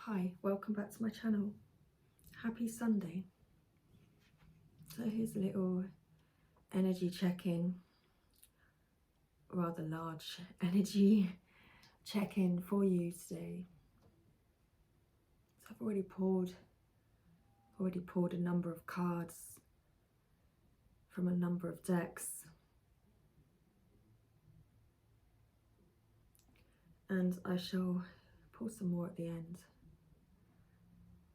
Hi, welcome back to my channel. Happy Sunday. So here's a little energy check-in, rather large energy check-in for you today. So I've already pulled a number of cards from a number of decks, and I shall pull some more at the end.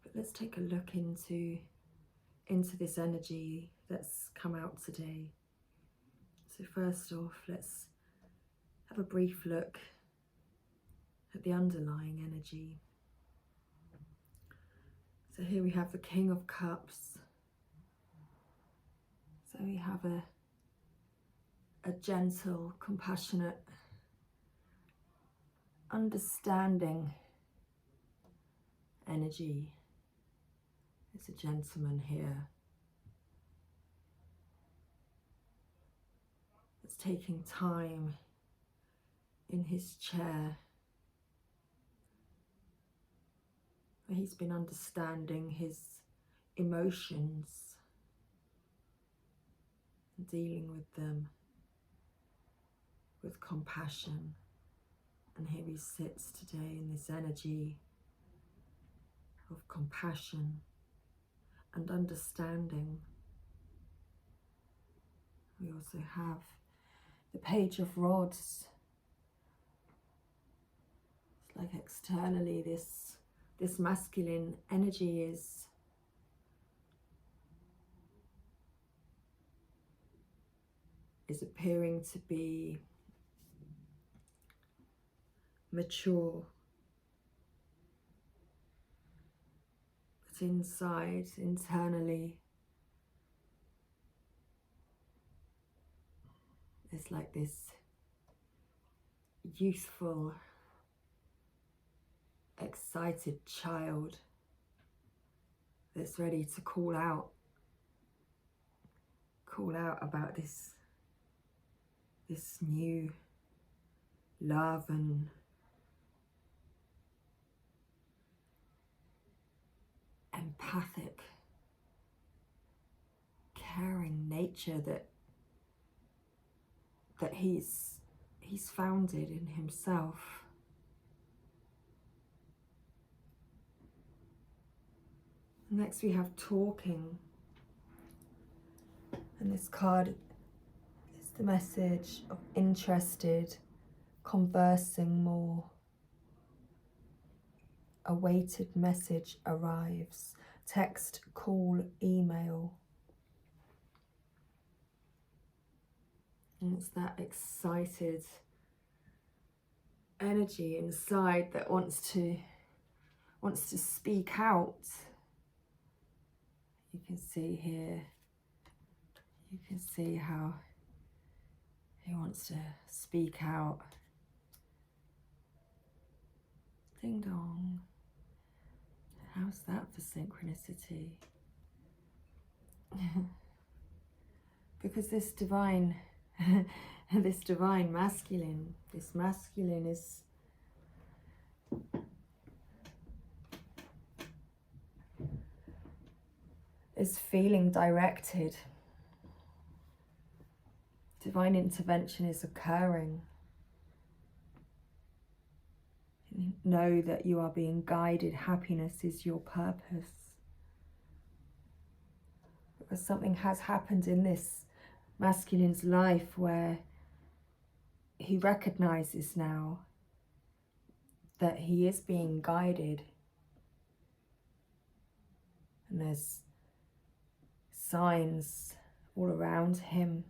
But let's take a look into this energy that's come out today. So first off, let's have a brief look at the underlying energy. So here we have the King of Cups. So we have a gentle, compassionate, understanding energy. There's a gentleman here that's taking time in his chair. He's been understanding his emotions, dealing with them with compassion. And here he sits today in this energy of compassion and understanding. We also have the Page of Rods. It's like externally this masculine energy is appearing to be mature, but internally, it's like this youthful, excited child that's ready to call out about this new love and empathic, caring nature that he's founded in himself. Next we have Talking, and this card is the message of interested, conversing more. A weighted message arrives. Text, call, email. And it's that excited energy inside that wants to speak out. You can see here, you can see how he wants to speak out. Ding dong. How's that for synchronicity? Because this divine masculine is feeling directed. Divine intervention is occurring. Know that you are being guided. Happiness is your purpose. Because something has happened in this masculine's life where he recognizes now that he is being guided. And there's signs all around him.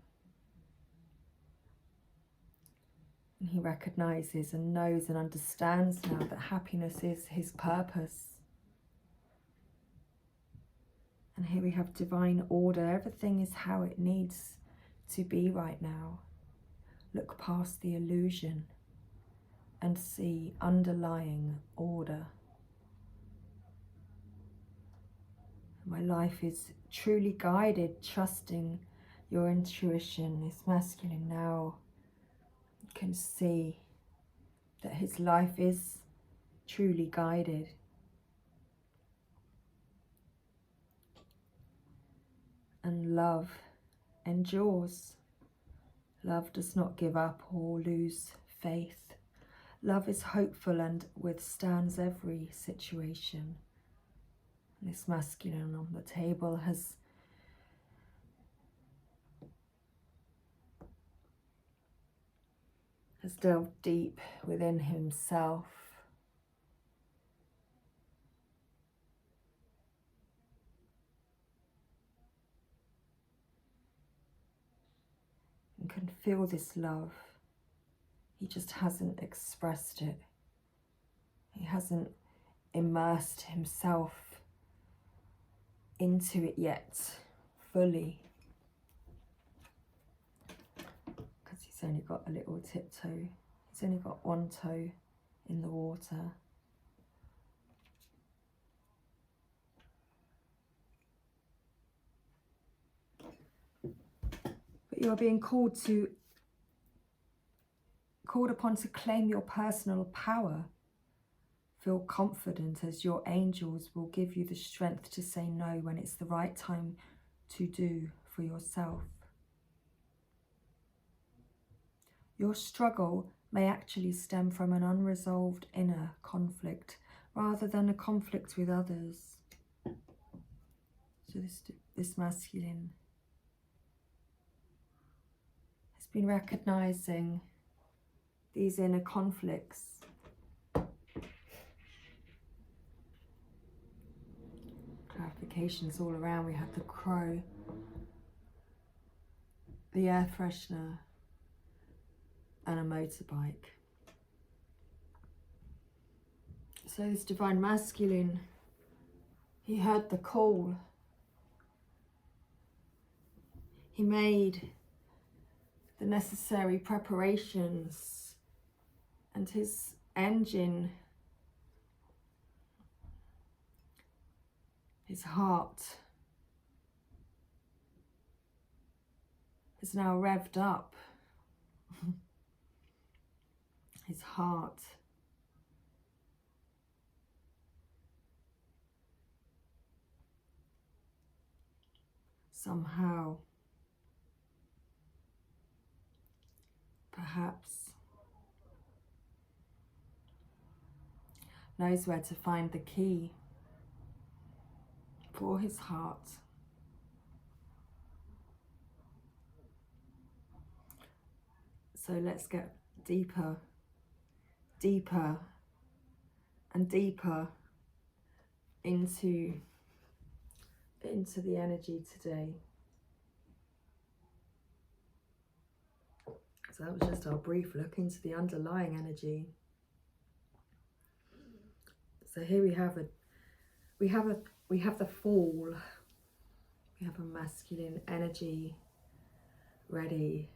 And he recognizes and knows and understands now that happiness is his purpose. And here we have divine order. Everything is how it needs to be right now. Look past the illusion and see underlying order. My life is truly guided, trusting your intuition. This masculine now can see that his life is truly guided. And love endures. Love does not give up or lose faith. Love is hopeful and withstands every situation. This masculine on the table has delved deep within himself. And can feel this love. He just hasn't expressed it. He hasn't immersed himself into it yet fully. Because he's only got a little tiptoe. He's only got one toe in the water. But you are being called upon to claim your personal power. Feel confident as your angels will give you the strength to say no when it's the right time to do for yourself. Your struggle may actually stem from an unresolved inner conflict rather than a conflict with others. So this masculine has been recognizing these inner conflicts. Clarifications all around. We have the crow, the air freshener, and a motorbike. So this divine masculine, he heard the call. He made the necessary preparations, and his engine, his heart, is now revved up. His heart somehow, perhaps, knows where to find the key for his heart. So let's get deeper, deeper and deeper into the energy today. So that was just our brief look into the underlying energy. So here we have the fall. We have a masculine energy ready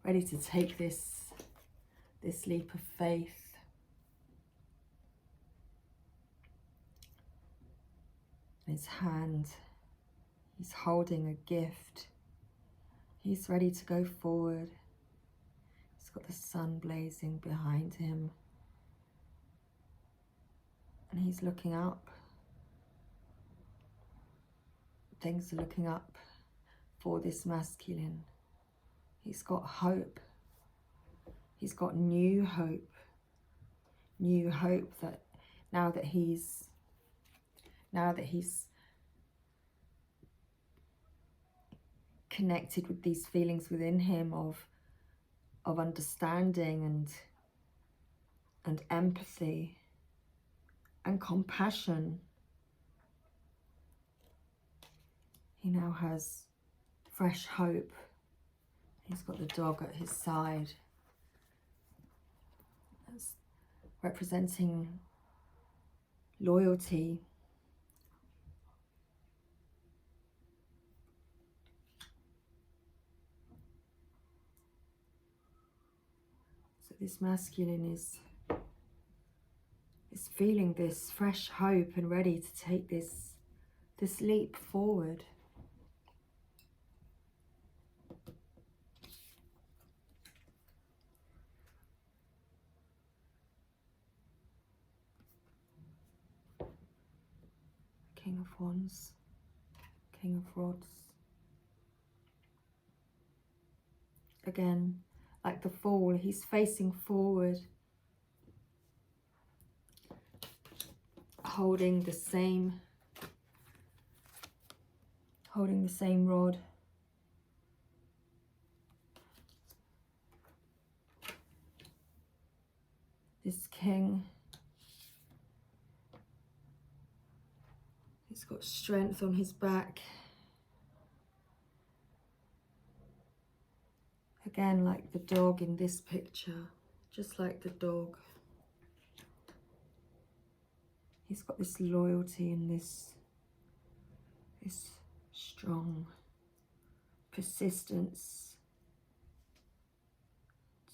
to take this leap of faith. In his hand, he's holding a gift. He's ready to go forward. He's got the sun blazing behind him. And he's looking up. Things are looking up for this masculine. He's got hope. He's got new hope. New hope that now that he's connected with these feelings within him of understanding and empathy and compassion, he now has fresh hope. He's got the dog at his side. That's representing loyalty. So this masculine is feeling this fresh hope and ready to take this leap forward. King of Wands, King of Rods, again, like the Fool. He's facing forward, holding the same rod. This King, he's got strength on his back. Again, like the dog in this picture, just like the dog. He's got this loyalty and this strong persistence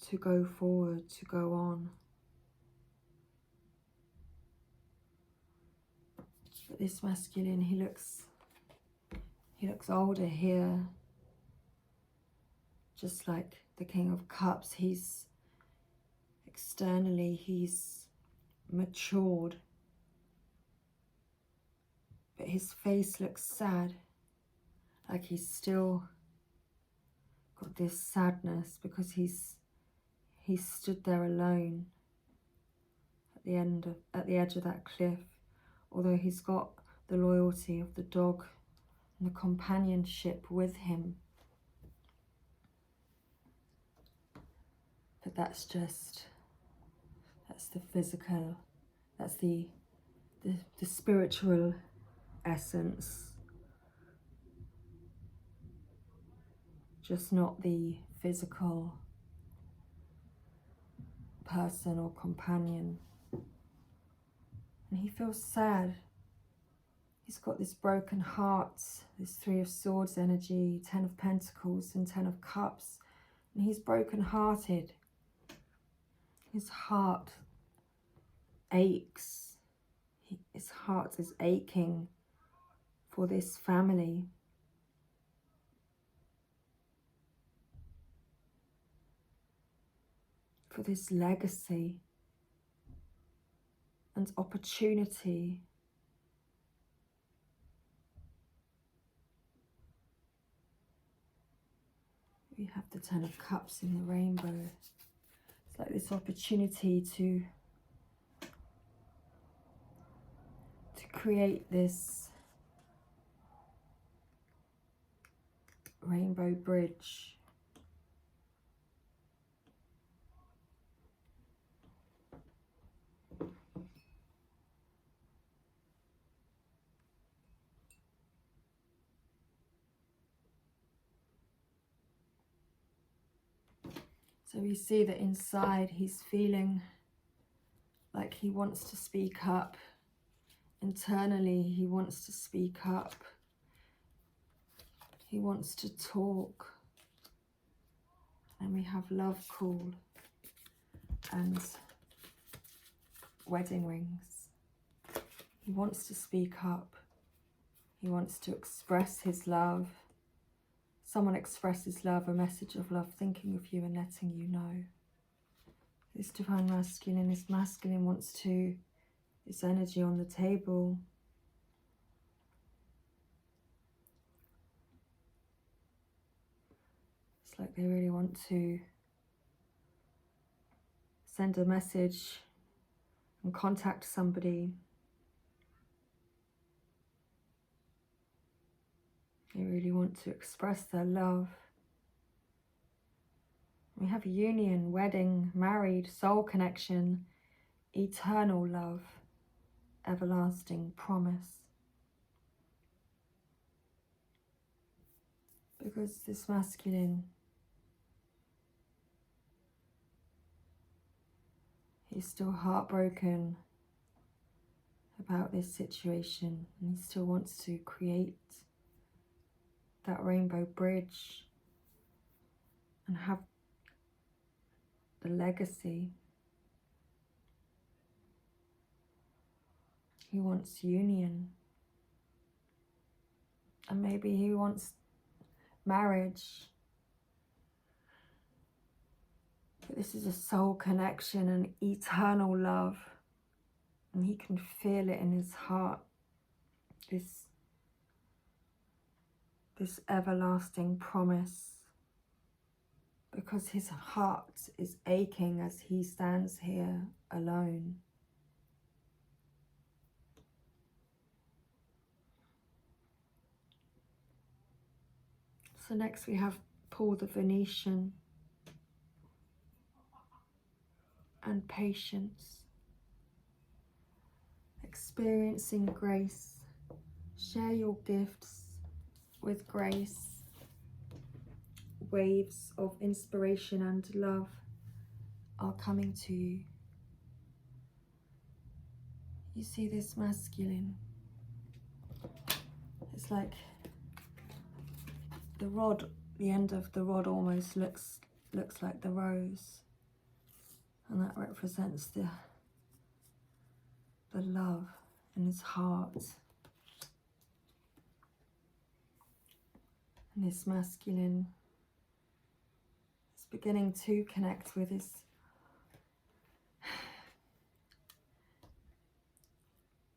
to go forward, to go on. But this masculine, he looks older here, just like the King of Cups. He's externally, he's matured, but his face looks sad, like he's still got this sadness because he's stood there alone at the edge of that cliff, although he's got the loyalty of the dog and the companionship with him. But that's the physical, that's the spiritual essence, just not the physical person or companion. And he feels sad. He's got this broken heart, this 3 of Swords energy, 10 of Pentacles and 10 of Cups, and he's broken-hearted. His heart aches. His heart is aching for this family. For this legacy and opportunity. We have the 10 of Cups in the rainbow. It's like this opportunity to create this rainbow bridge. So we see that inside he's feeling like he wants to speak up. Internally, he wants to speak up. He wants to talk. And we have love call and wedding rings. He wants to speak up. He wants to express his love. Someone expresses love, a message of love, thinking of you and letting you know. This divine masculine, this masculine wants to, this energy on the table. It's like they really want to send a message and contact somebody. They really want to express their love. We have union, wedding, married, soul connection, eternal love, everlasting promise. Because this masculine, he's still heartbroken about this situation, and he still wants to create that rainbow bridge and have the legacy. He wants union, and maybe he wants marriage. But this is a soul connection and eternal love, and he can feel it in his heart, this everlasting promise. because his heart is aching as he stands here alone. So next we have Paul the Phoenician and patience. Experiencing grace. Share your gifts with grace. Waves of inspiration and love are coming to you. You see this masculine. It's like the rod, the end of the rod almost looks like the rose. And that represents the love in his heart. And this masculine is beginning to connect with his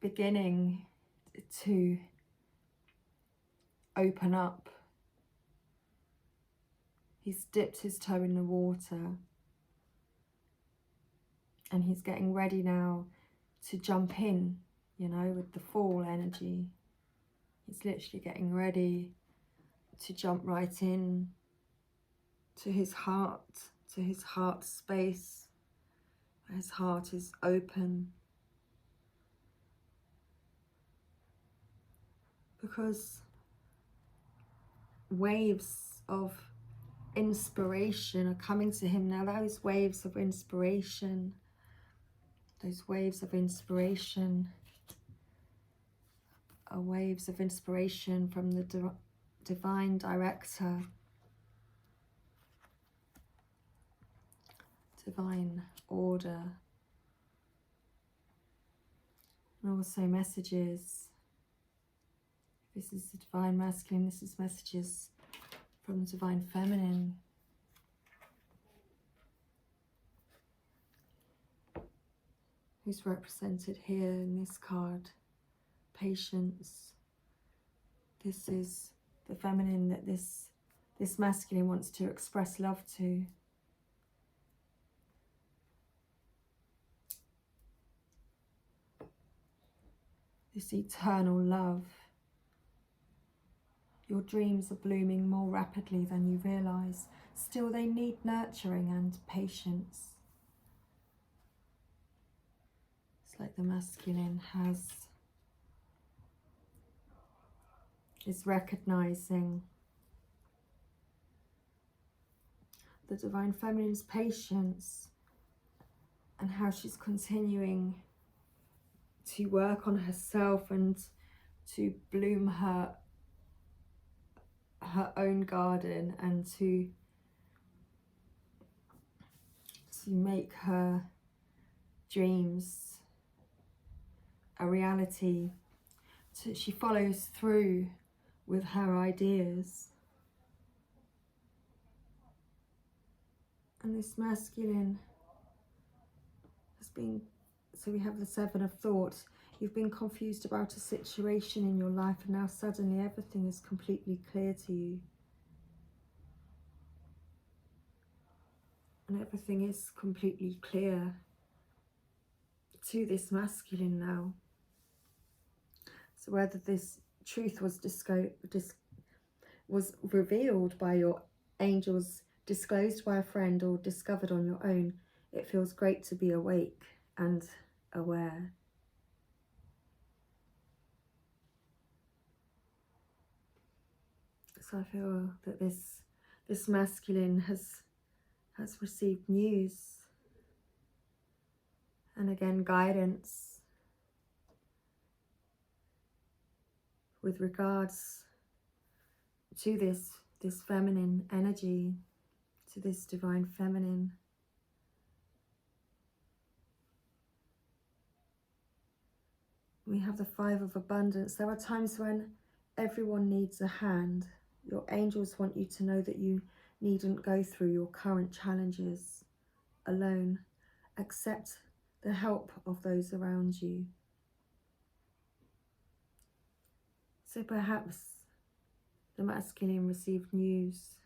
beginning to open up. He's dipped his toe in the water and he's getting ready now to jump in, you know, with the fall energy. He's literally getting ready to jump right in to his heart space. His heart is open. Because waves of inspiration are coming to him now. Those waves of inspiration, are waves of inspiration from the divine director, divine order, and also messages. This is the divine masculine, this is messages from the divine feminine. Who's represented here in this card? Patience. This is the feminine that this masculine wants to express love to. This eternal love. Your dreams are blooming more rapidly than you realise. Still, they need nurturing and patience. It's like the masculine is recognising the divine feminine's patience and how she's continuing to work on herself and to bloom her own garden and to make her dreams a reality. She follows through with her ideas. And this masculine has been, so we have the Seven of Thoughts. You've been confused about a situation in your life and now suddenly everything is completely clear to you. And everything is completely clear to this masculine now. So whether this truth was revealed by your angels, disclosed by a friend, or discovered on your own, it feels great to be awake and aware. So I feel that this masculine has received news and again guidance with regards to this feminine energy, to this divine feminine. We have the Five of Abundance. There are times when everyone needs a hand. Your angels want you to know that you needn't go through your current challenges alone. Accept the help of those around you. So perhaps the masculine received news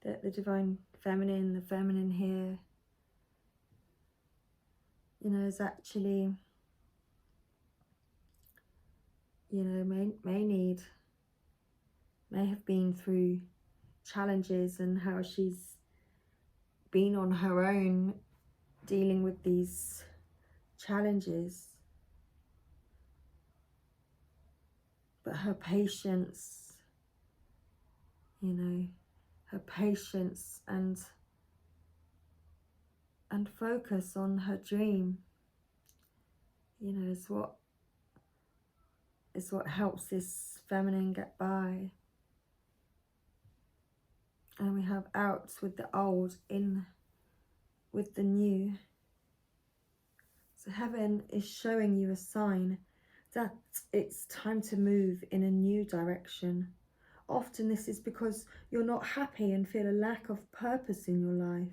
that the divine feminine, the feminine here, you know, is actually, you know, may have been through challenges, and how she's been on her own dealing with these challenges. But her patience, you know, her patience and focus on her dream, you know, is what helps this feminine get by. And we have out with the old, in with the new. So heaven is showing you a sign that it's time to move in a new direction. Often this is because you're not happy and feel a lack of purpose in your life.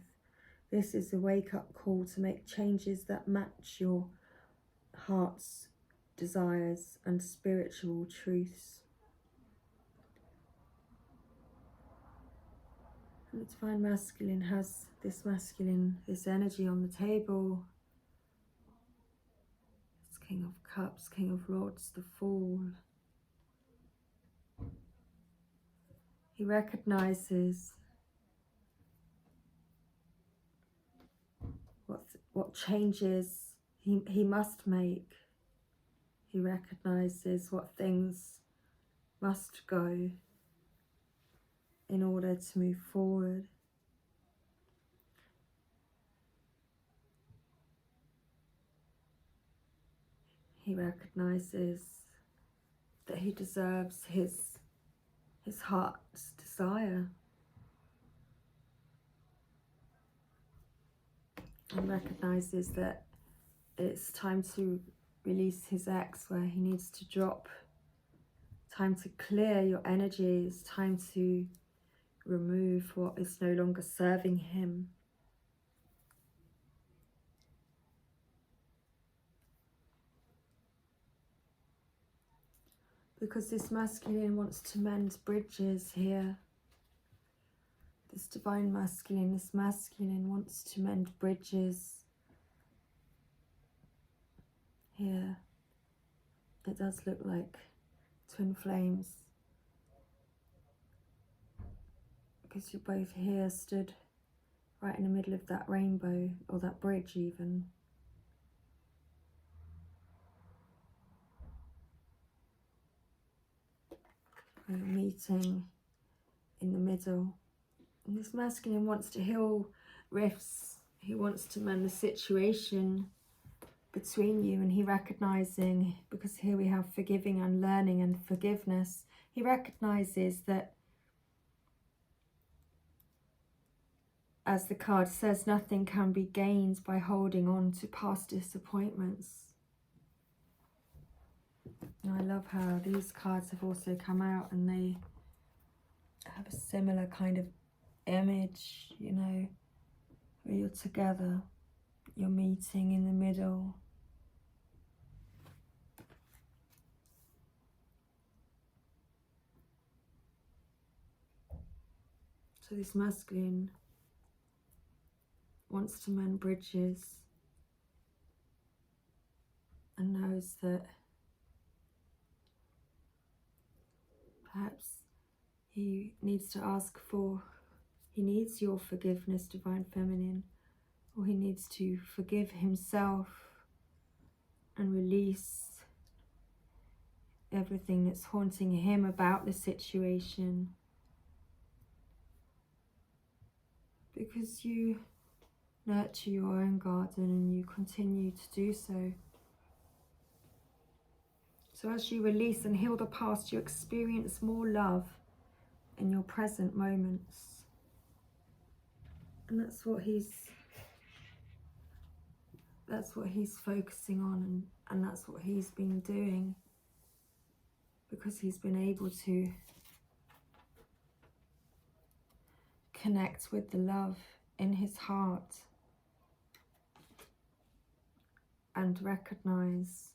This is a wake-up call to make changes that match your heart's desires and spiritual truths. And the divine masculine has this energy on the table. It's King of Cups, King of Rods, the Fool. He recognizes what changes he must make. He recognizes what things must go in order to move forward. He recognizes that he deserves his heart's desire, and recognizes that it's time to release his ex, where he needs to drop, time to clear your energies, time to remove what is no longer serving him. Because this masculine wants to mend bridges here. This divine masculine, this masculine wants to mend bridges here. It does look like twin flames, because you're both here, stood right in the middle of that rainbow, or that bridge even. You're meeting in the middle. And this masculine wants to heal rifts. He wants to mend the situation between you, and he recognizing, because here we have forgiving and learning and forgiveness, he recognizes that, as the card says, nothing can be gained by holding on to past disappointments. And I love how these cards have also come out, and they have a similar kind of image, you know, where you're together, you're meeting in the middle. So this masculine wants to mend bridges, and knows that perhaps he needs to ask for, he needs your forgiveness, divine feminine, or he needs to forgive himself and release everything that's haunting him about the situation. Because you nurture your own garden, and you continue to do so. So as you release and heal the past, you experience more love in your present moments. And that's what he's focusing on, and that's what he's been doing, because he's been able to connect with the love in his heart and recognize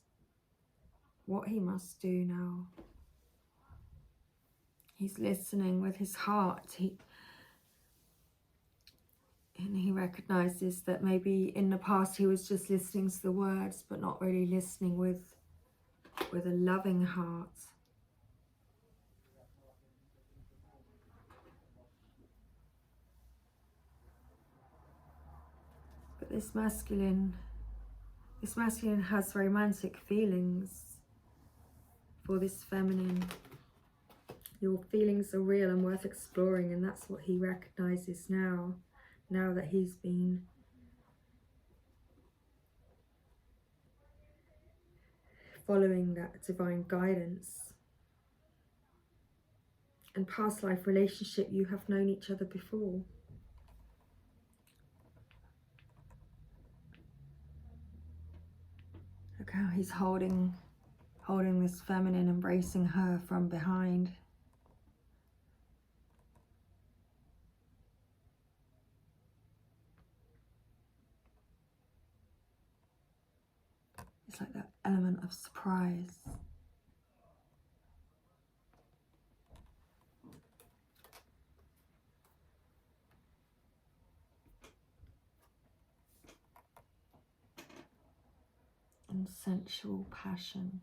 what he must do now. He's listening with his heart. And he recognizes that maybe in the past he was just listening to the words, but not really listening with a loving heart. But this masculine has romantic feelings for this feminine. Your feelings are real and worth exploring, and that's what he recognizes now that he's been following that divine guidance. And past life relationship, you have known each other before. Look how he's holding this feminine, embracing her from behind. It's like that element of surprise. And sensual passion.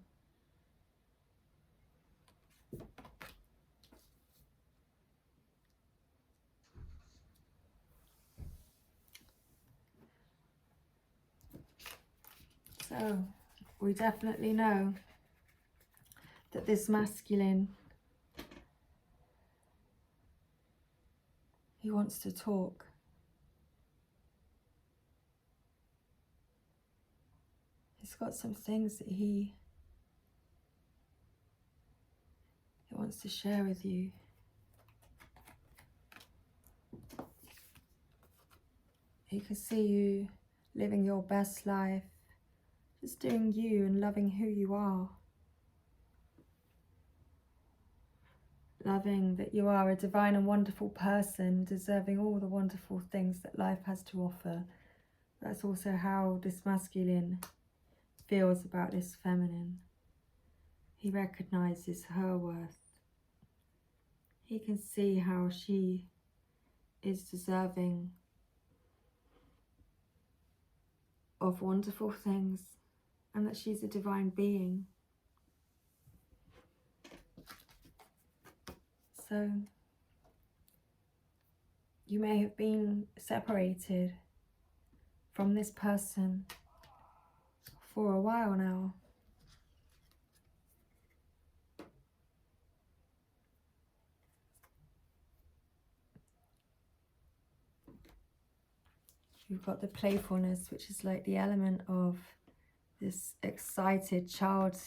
So, we definitely know that this masculine, he wants to talk. He's got some things that he wants to share with you. He can see you living your best life, just doing you and loving who you are. Loving that you are a divine and wonderful person, deserving all the wonderful things that life has to offer. That's also how this masculine feels about this feminine. He recognizes her worth. He can see how she is deserving of wonderful things and that she's a divine being. So, you may have been separated from this person for a while now. You've got the playfulness, which is like the element of this excited child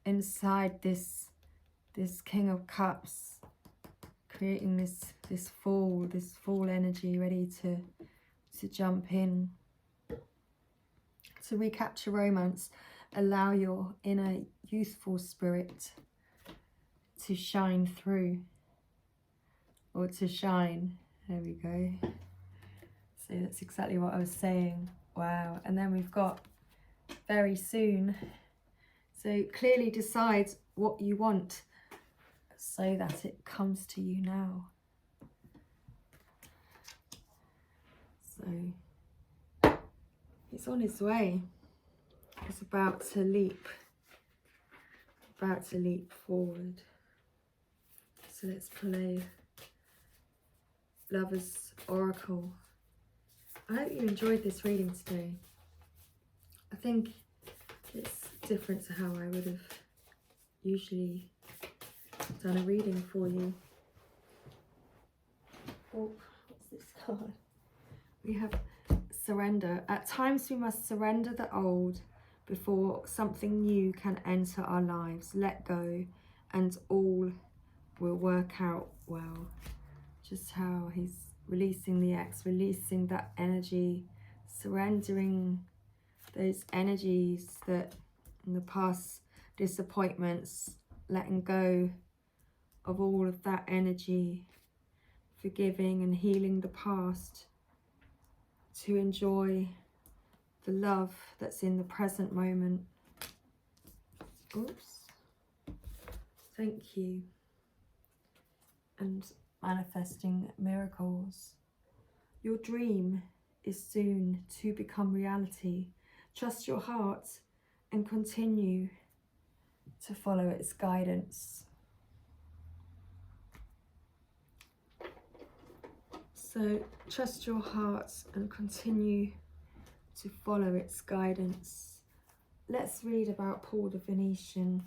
inside this King of Cups, creating this full energy, ready to jump in, to recapture romance. Allow your inner youthful spirit to shine through, or to shine. There we go. So that's exactly what I was saying. Wow. And then we've got very soon. So clearly decide what you want so that it comes to you now. So he's on his way. He's about to leap forward. So let's play Lover's Oracle. I hope you enjoyed this reading today. I think it's different to how I would have usually done a reading for you. Oh, what's this card? We have surrender. At times we must surrender the old before something new can enter our lives. Let go and all will work out well. Just how he's releasing the ex, releasing that energy, surrendering those energies that in the past, disappointments, letting go of all of that energy, forgiving and healing the past to enjoy the love that's in the present moment. Oops. Thank you. And manifesting miracles Your dream is soon to become reality. Trust your heart and continue to follow its guidance. So trust your heart and continue to follow its guidance. Let's read about Paul the Phoenician.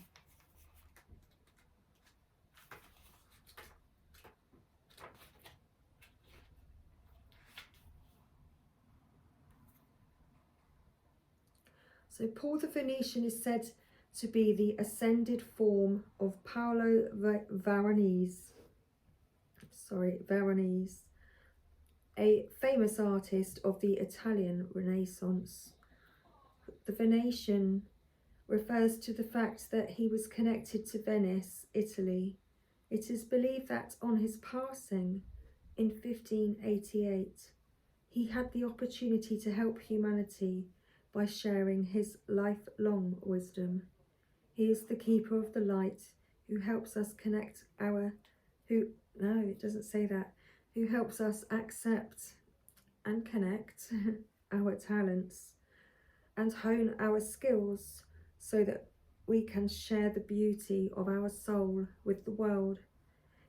So Paul the Phoenician is said to be the ascended form of Paolo Veronese, a famous artist of the Italian Renaissance. The Venetian refers to the fact that he was connected to Venice, Italy. It is believed that on his passing in 1588, he had the opportunity to help humanity by sharing his lifelong wisdom. He is the keeper of the light who helps us who helps us accept and connect our talents and hone our skills so that we can share the beauty of our soul with the world.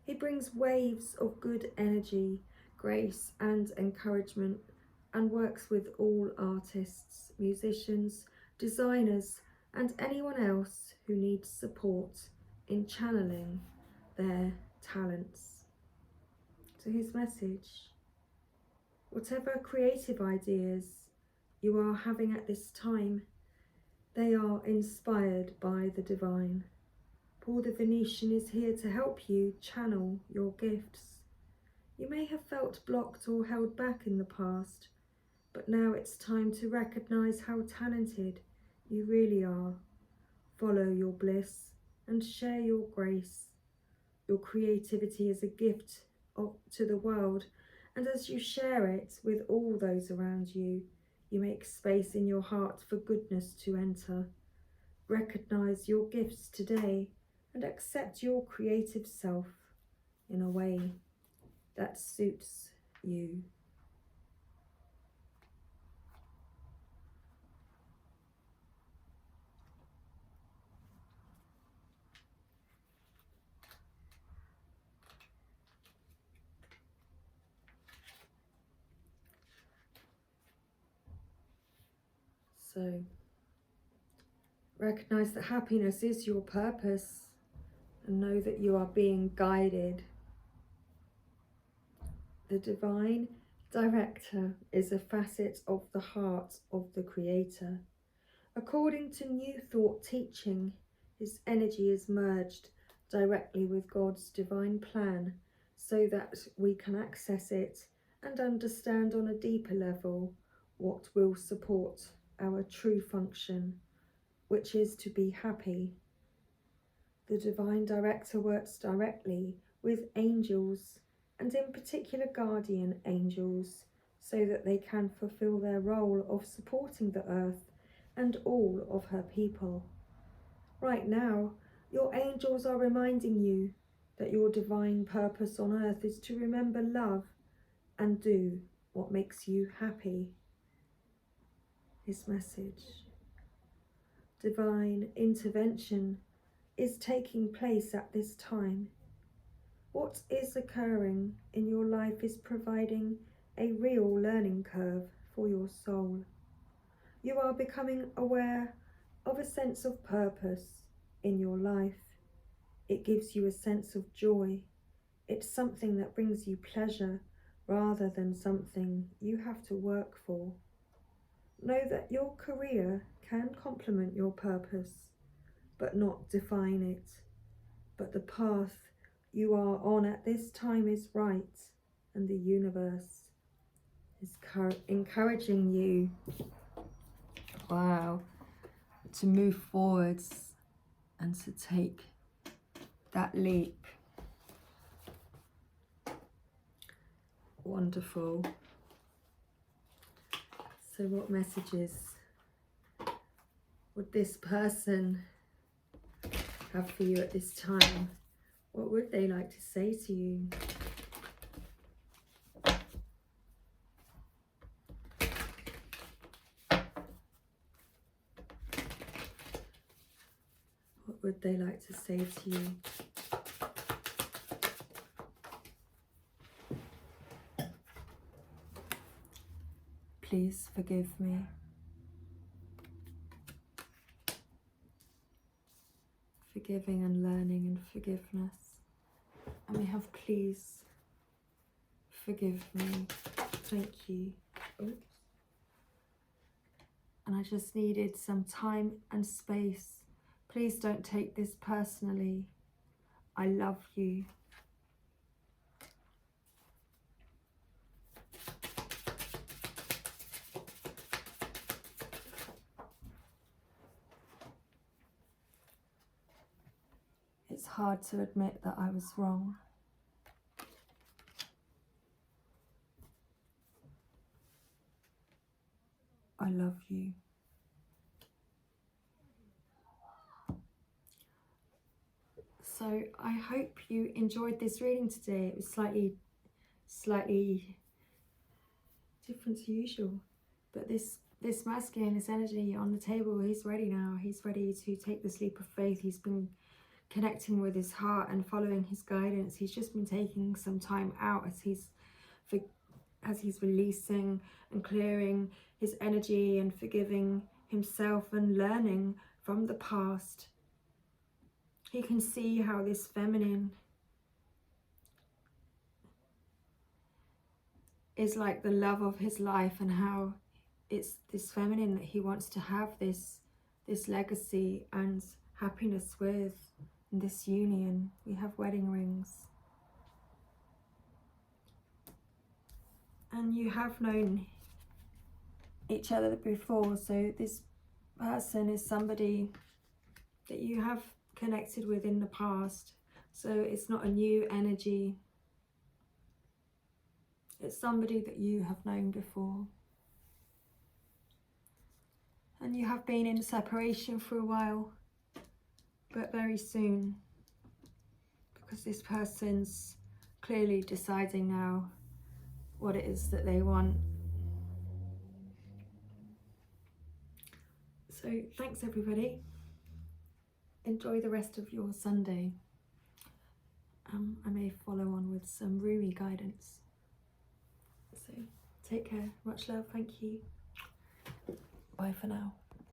He brings waves of good energy, grace and encouragement, and works with all artists, musicians, designers, and anyone else who needs support in channeling their talents. So his message: whatever creative ideas you are having at this time, they are inspired by the divine. Paul the Venetian is here to help you channel your gifts. You may have felt blocked or held back in the past, but now it's time to recognize how talented you really are. Follow your bliss and share your grace. Your creativity is a gift to the world, and as you share it with all those around you, you make space in your heart for goodness to enter. Recognize your gifts today and accept your creative self in a way that suits you. So, recognize that happiness is your purpose and know that you are being guided. The divine director is a facet of the heart of the Creator. According to New Thought teaching, his energy is merged directly with God's divine plan so that we can access it and understand on a deeper level what will support our true function, which is to be happy. The divine director works directly with angels, and in particular guardian angels, so that they can fulfill their role of supporting the earth and all of her people. Right now, your angels are reminding you that your divine purpose on earth is to remember love and do what makes you happy. His message: divine intervention is taking place at this time. What is occurring in your life is providing a real learning curve for your soul. You are becoming aware of a sense of purpose in your life. It gives you a sense of joy. It's something that brings you pleasure rather than something you have to work for. Know that your career can complement your purpose, but not define it. But the path you are on at this time is right, and the universe is encouraging you, to move forwards and to take that leap. Wonderful. So what messages would this person have for you at this time? What would they like to say to you? would they like to say to you? Please forgive me. Forgiving and learning and forgiveness. And we have please forgive me. Thank you. Oops. And I just needed some time and space. Please don't take this personally. I love you. It's hard to admit that I was wrong. I love you. So I hope you enjoyed this reading today. It was slightly different to usual, but this masculine, this energy on the table, he's ready now. He's ready to take this leap of faith. He's been connecting with his heart and following his guidance. He's just been taking some time out as he's releasing and clearing his energy and forgiving himself and learning from the past. He can see how this feminine is like the love of his life, and how it's this feminine that he wants to have this legacy and happiness with, in this union. We have wedding rings. And you have known each other before, so this person is somebody that you have connected with in the past. So it's not a new energy. It's somebody that you have known before. And you have been in separation for a while, but very soon, because this person's clearly deciding now what it is that they want. So thanks everybody. Enjoy the rest of your Sunday. I may follow on with some Rumi guidance. So take care, much love, thank you. Bye for now.